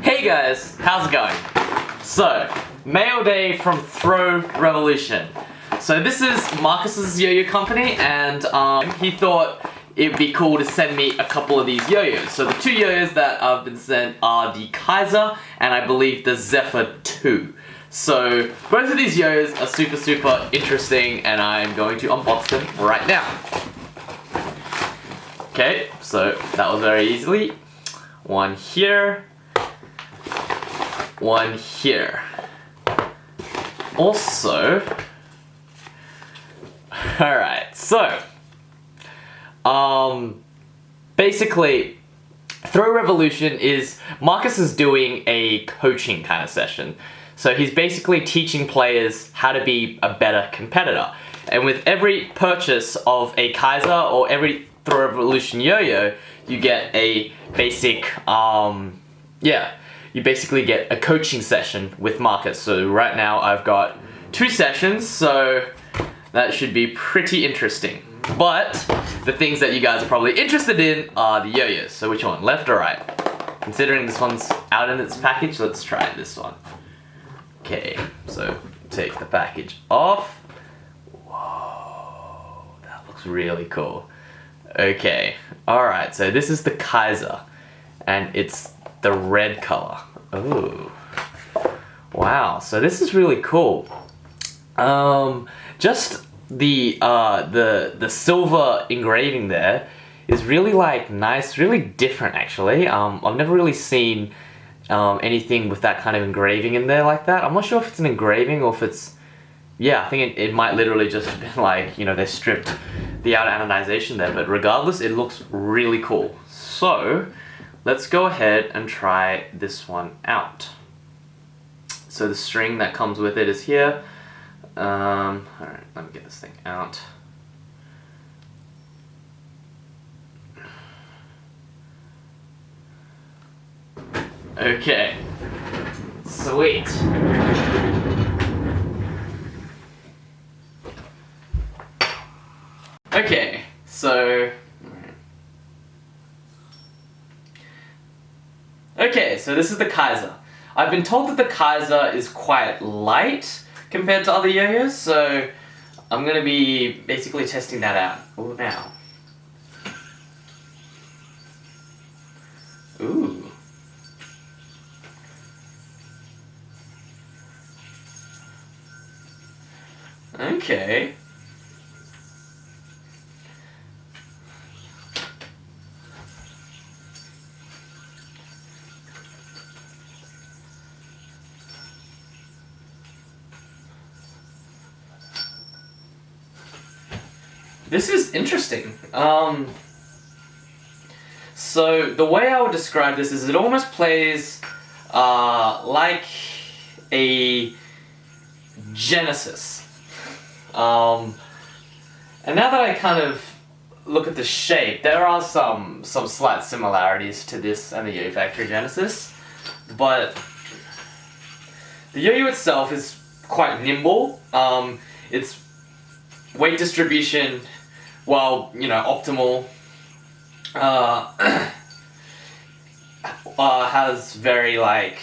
Hey guys, how's it going? So, mail day from ThrowRevolution. So this is Marcus's yo-yo company, and he thought it'd be cool to send me a couple of these yo-yos. So the two yo-yos that I've been sent are the Kaiser and I believe the Zephyr II. So both of these yo-yos are super interesting, and I'm going to unbox them right now. Okay, so that was very easily. One here. One here. Also, alright, so basically ThrowRevolution is Marcus is doing a coaching kind of session. So he's basically teaching players how to be a better competitor. And with every purchase of a Kaiser or every ThrowRevolution yo-yo, you get a basic you basically get a coaching session with Marcus. So right now I've got 2 sessions, so that should be pretty interesting. But the things that you guys are probably interested in are the yo-yos. So which one, left or right? Considering this one's out in its package, let's try this one. Okay, so take the package off. Whoa, that looks really cool. Okay, alright, so this is the Kaiser, and it's the red color. Ooh. Wow, so this is really cool. Just the silver engraving there is really like nice, really different actually. I've never really seen anything with that kind of engraving in there like that. I'm not sure if it's an engraving or if it's, yeah, I think it might literally just have been like, you know, they stripped the outer anodization there, but regardless, it looks really cool. So let's go ahead and try this one out. So the string that comes with it is here. Alright, let me get this thing out. Okay, sweet. Okay, so this is the Kaiser. I've been told that the Kaiser is quite light compared to other yo-yos, so I'm gonna be basically testing that out. Ooh, now. Ooh. Okay. This is interesting. So the way I would describe this is it almost plays like a Genesis. And now that I kind of look at the shape, there are some slight similarities to this and the Yo Factory Genesis, but the yo-yo itself is quite nimble. Its weight distribution, while, you know, optimal, has very like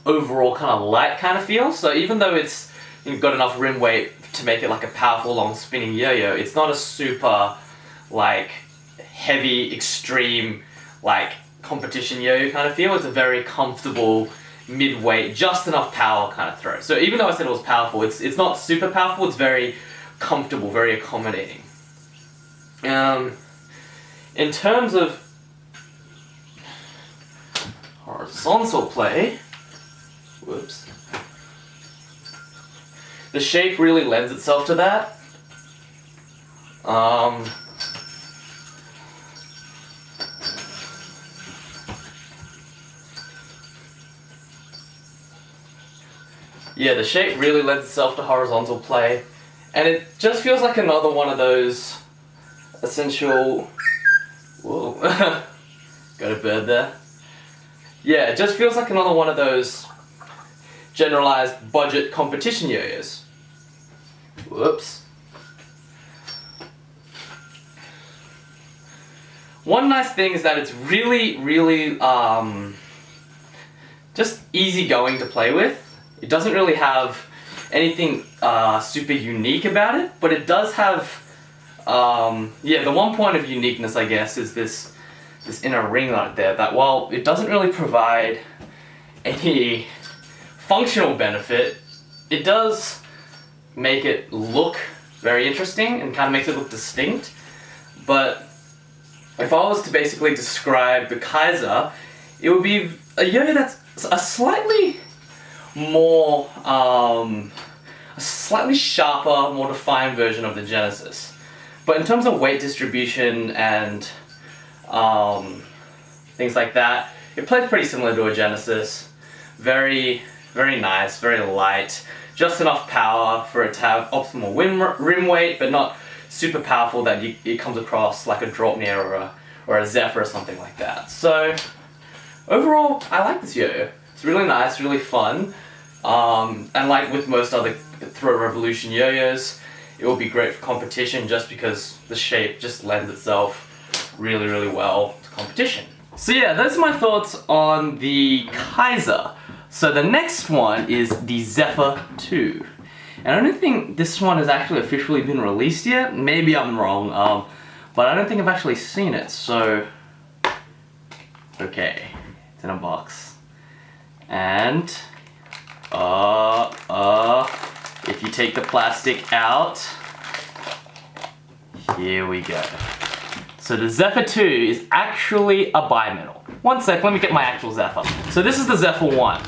overall kind of light kind of feel. So even though it's, you've got enough rim weight to make it like a powerful long spinning yo-yo, it's not a super like heavy extreme like competition yo-yo kind of feel. It's a very comfortable mid-weight, just enough power kind of throw. So even though I said it was powerful, it's not super powerful, it's very comfortable, very accommodating. In terms of horizontal play, whoops, the shape really lends itself to that. Yeah, the shape really lends itself to horizontal play, and it just feels like another one of those essential... Whoa, got a bird there. Yeah, it just feels like another one of those generalized budget competition yo-yos. Whoops. one nice thing is that it's really just easy going to play with. It doesn't really have anything super unique about it, but it does have, yeah, the one point of uniqueness, I guess, is this inner ring right there, that while it doesn't really provide any functional benefit, it does make it look very interesting and kind of makes it look distinct. But if I was to basically describe the Kaiser, it would be a yo-yo that's a slightly more, a slightly sharper, more defined version of the Genesis. But in terms of weight distribution and things like that, it plays pretty similar to a Genesis. Very nice, very light, just enough power for it to have optimal rim weight, but not super powerful that it comes across like a Dropnir or a Zephyr or something like that. So overall, I like this yo-yo. It's really nice, really fun, and like with most other ThrowRevolution yo-yos, it will be great for competition just because the shape just lends itself really well to competition. So yeah, those are my thoughts on the Kaiser. So the next one is the Zephyr II. And I don't think this one has actually officially been released yet. Maybe I'm wrong, but I don't think I've actually seen it, so... Okay, it's in a box. And... if you take the plastic out... Here we go. So the Zephyr II is actually a bimetal. One sec, let me get my actual Zephyr. So this is the Zephyr 1,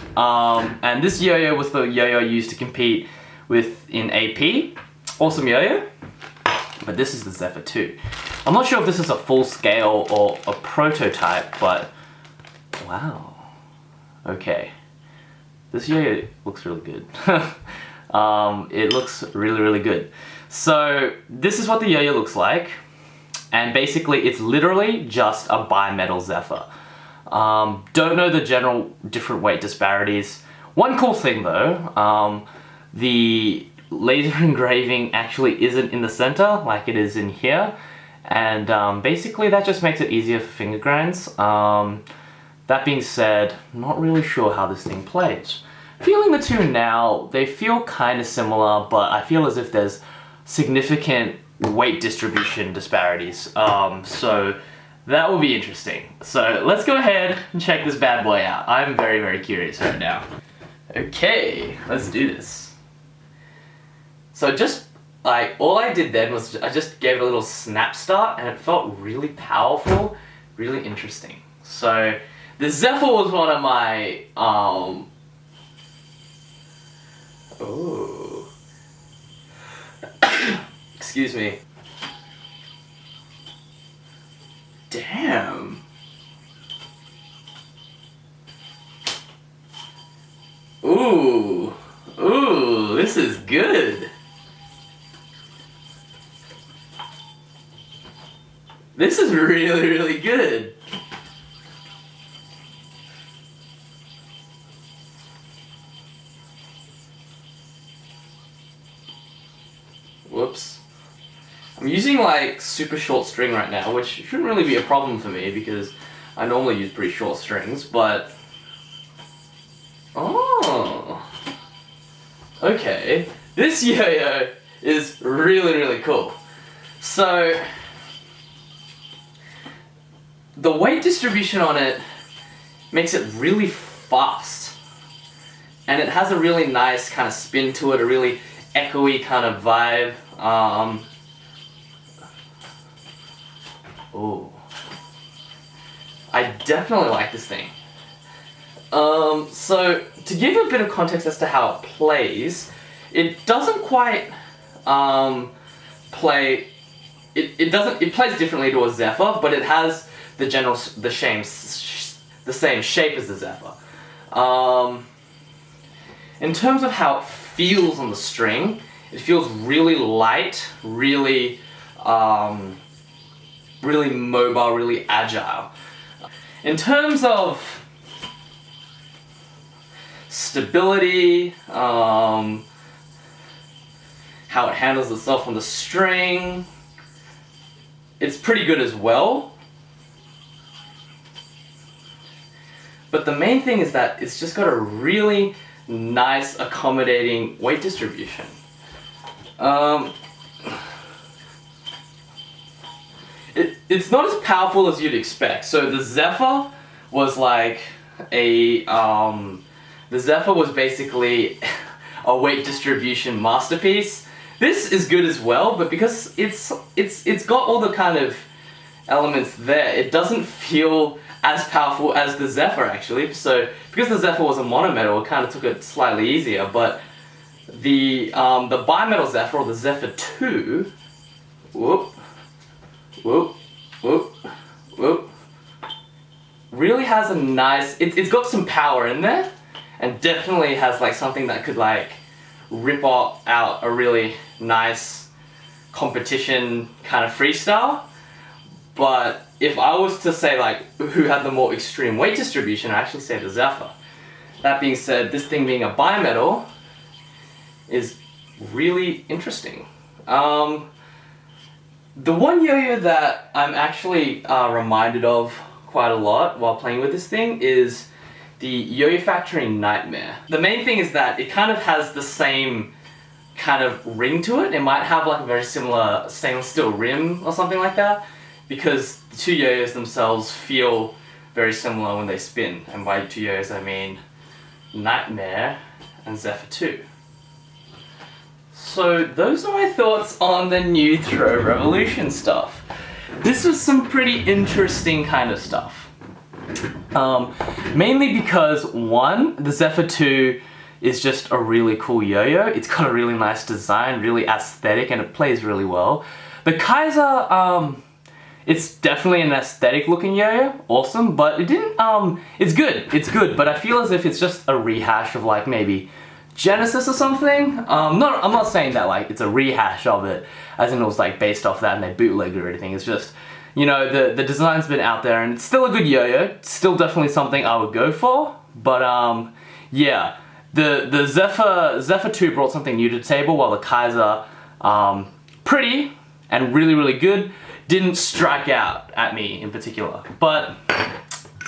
and this yo-yo was the yo-yo used to compete with in AP. Awesome yo-yo, but this is the Zephyr II. I'm not sure if this is a full scale or a prototype, but wow. Okay, this yo-yo looks really good. It looks really good. So this is what the yo-yo looks like. And basically, it's literally just a bimetal Zephyr. Don't know the general different weight disparities. One cool thing though, the laser engraving actually isn't in the center like it is in here. And basically that just makes it easier for finger grinds. That being said, I'm not really sure how this thing plays. Feeling the two now, they feel kind of similar, but I feel as if there's significant weight distribution disparities, so that will be interesting. So let's go ahead and check this bad boy out. I'm very curious right now. Okay, let's do this. So just like all I did then was I just gave it a little snap start and it felt really powerful, really interesting. So the Zephyr was one of my excuse me. Damn. Ooh, this is good. This is really good. Whoops. I'm using like super short string right now, which shouldn't really be a problem for me because I normally use pretty short strings, but... Oh! Okay. This yo-yo is really cool. So... the weight distribution on it makes it really fast. And it has a really nice kind of spin to it, a really echoey kind of vibe. Oh, I definitely like this thing. So to give a bit of context as to how it plays, it doesn't quite play. It plays differently to a Zephyr, but it has the same shape as the Zephyr. In terms of how it feels on the string, it feels really light, really mobile, really agile. In terms of stability, how it handles itself on the string, it's pretty good as well. But the main thing is that it's just got a really nice, accommodating weight distribution. It's not as powerful as you'd expect. So the Zephyr was like the Zephyr was basically a weight distribution masterpiece. This is good as well, but because it's got all the kind of elements there, it doesn't feel as powerful as the Zephyr actually. So because the Zephyr was a monometal, it kind of took it slightly easier. But the bimetal Zephyr, or the Zephyr II, whoop, whoop, whoop, whoop, really has a nice. It's got some power in there, and definitely has like something that could like rip out a really nice competition kind of freestyle. But if I was to say like who had the more extreme weight distribution, I actually say the Zephyr. That being said, this thing being a bimetal is really interesting. The one yo-yo that I'm actually reminded of quite a lot while playing with this thing is the Yo-Yo Factory Nightmare. The main thing is that it kind of has the same kind of ring to it. It might have like a very similar stainless steel rim or something like that, because the two yo-yos themselves feel very similar when they spin. And by two yo-yos I mean Nightmare and Zephyr II. So those are my thoughts on the new ThrowRevolution stuff. This was some pretty interesting kind of stuff. Mainly because one, the Zephyr II is just a really cool yo-yo. It's got a really nice design, really aesthetic, and it plays really well. The Kaiser, it's definitely an aesthetic looking yo-yo, awesome, but it didn't, it's good, but I feel as if it's just a rehash of like maybe Genesis or something. I'm not saying that like it's a rehash of it, as in it was like based off that and they bootlegged or anything. It's just, you know, the design's been out there and it's still a good yo-yo. It's still definitely something I would go for, but yeah, the Zephyr II brought something new to the table, while the Kaiser, pretty and really good, didn't strike out at me in particular. But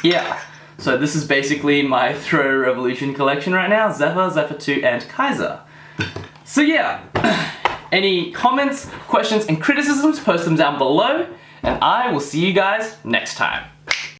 yeah, so this is basically my ThrowRevolution collection right now: Zephyr, Zephyr II, and Kaiser. So yeah, any comments, questions, and criticisms, post them down below, and I will see you guys next time.